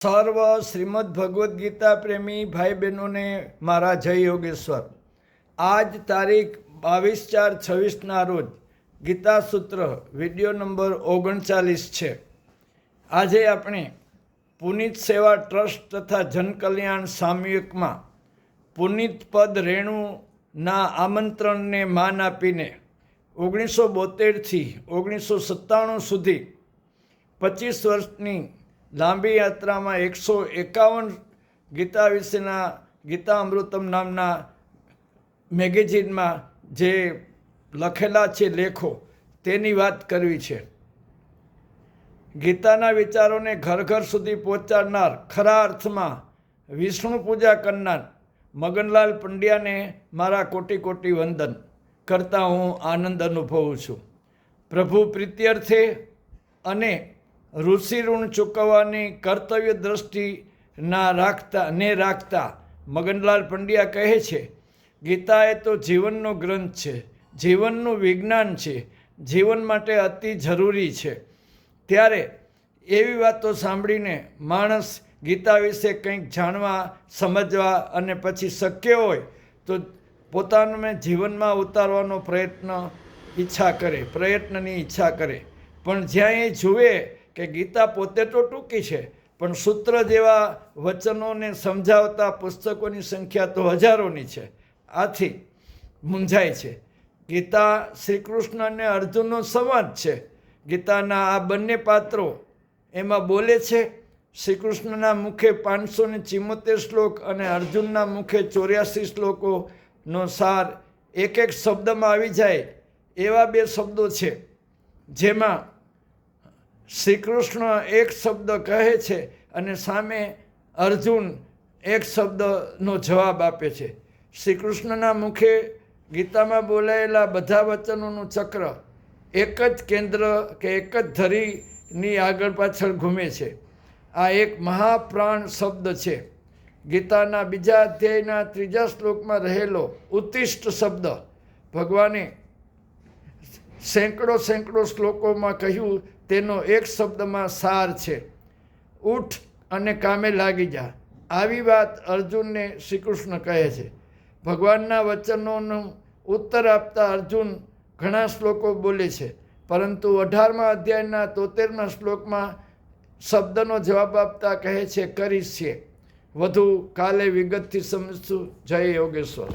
સર્વ શ્રીમદ ભગવદ્ ગીતા પ્રેમી ભાઈ બહેનોને મારા જય યોગેશ્વર। આજ તારીખ 22/4/26ના રોજ ગીતા સૂત્ર વિડીયો નંબર 39 છે। આજે આપણે પુનિત સેવા ટ્રસ્ટ તથા જનકલ્યાણ સામૂહિકમાં પુનિત પદ રેણુના આમંત્રણને માન આપીને 1972થી 1997 સુધી 25 વર્ષની લાંબી યાત્રામાં 151 ગીતા વિશેના ગીતા અમૃતમ નામના મેગેઝિનમાં જે લખેલા છે લેખો તેની વાત કરવી છે। ગીતાના વિચારોને ઘર ઘર સુધી પહોંચાડનાર, ખરા અર્થમાં વિષ્ણુ પૂજા કરનાર મગનલાલ પંડ્યાને મારા કોટી કોટી વંદન કરતા હું આનંદ અનુભવું છું। પ્રભુ પ્રીત્યર્થે અને ઋષિ ઋણ ચૂકવવાની કર્તવ્ય દ્રષ્ટિ રાખતા મગનલાલ પંડ્યા કહે છે, ગીતા એ તો જીવનનો ગ્રંથ છે, જીવનનું વિજ્ઞાન છે, જીવન માટે અતિ જરૂરી છે। ત્યારે એવી વાતો સાંભળીને માણસ ગીતા વિશે કંઈક જાણવા, સમજવા અને પછી શક્ય હોય તો પોતાને જીવનમાં ઉતારવાનો પ્રયત્નની ઈચ્છા કરે। પણ જ્યાં એ જુએ કે ગીતા પોતે તો ટૂંકી છે, પણ સૂત્ર જેવા વચનોને સમજાવતા પુસ્તકોની સંખ્યા તો હજારોની છે। આથી મૂંઝાય છે। ગીતા શ્રી કૃષ્ણ અને અર્જુનનો સંવાદ છે। ગીતાના આ બંને પાત્રો એમાં બોલે છે। શ્રી કૃષ્ણના મુખે 574 શ્લોક અને અર્જુનના મુખે 84 શ્લોકોનો સાર એક એક શબ્દમાં આવી જાય એવા બે શબ્દો છે, જેમાં શ્રી કૃષ્ણ એક શબ્દ કહે છે અને સામે અર્જુન એક શબ્દનો જવાબ આપે છે। શ્રી કૃષ્ણના મુખે ગીતામાં બોલાયેલા બધા વચનોનું ચક્ર એક જ કેન્દ્ર કે એક જ ધરીની આગળ પાછળ ઘૂમે છે। આ એક મહાપ્રાણ શબ્દ છે। ગીતાના બીજા અધ્યાયના 3જા શ્લોકમાં રહેલો ઉત્તિષ્ઠ શબ્દ ભગવાને સેંકડો શ્લોકોમાં કહ્યું, તેનો એક શબ્દમાં સાર છે, ઉઠ અને કામે લાગી જા। આવી વાત અર્જુનને શ્રી કૃષ્ણ કહે છે। ભગવાનના વચનોનો ઉત્તર આપતા અર્જુન ઘણા શ્લોકો બોલે છે, પરંતુ 18મા અધ્યાયના 73મા શ્લોકમાં શબ્દનો જવાબ આપતા કહે છે, કરીશ છે। વધુ કાલે વિગતથી સમજશું। જય યોગેશ્વર।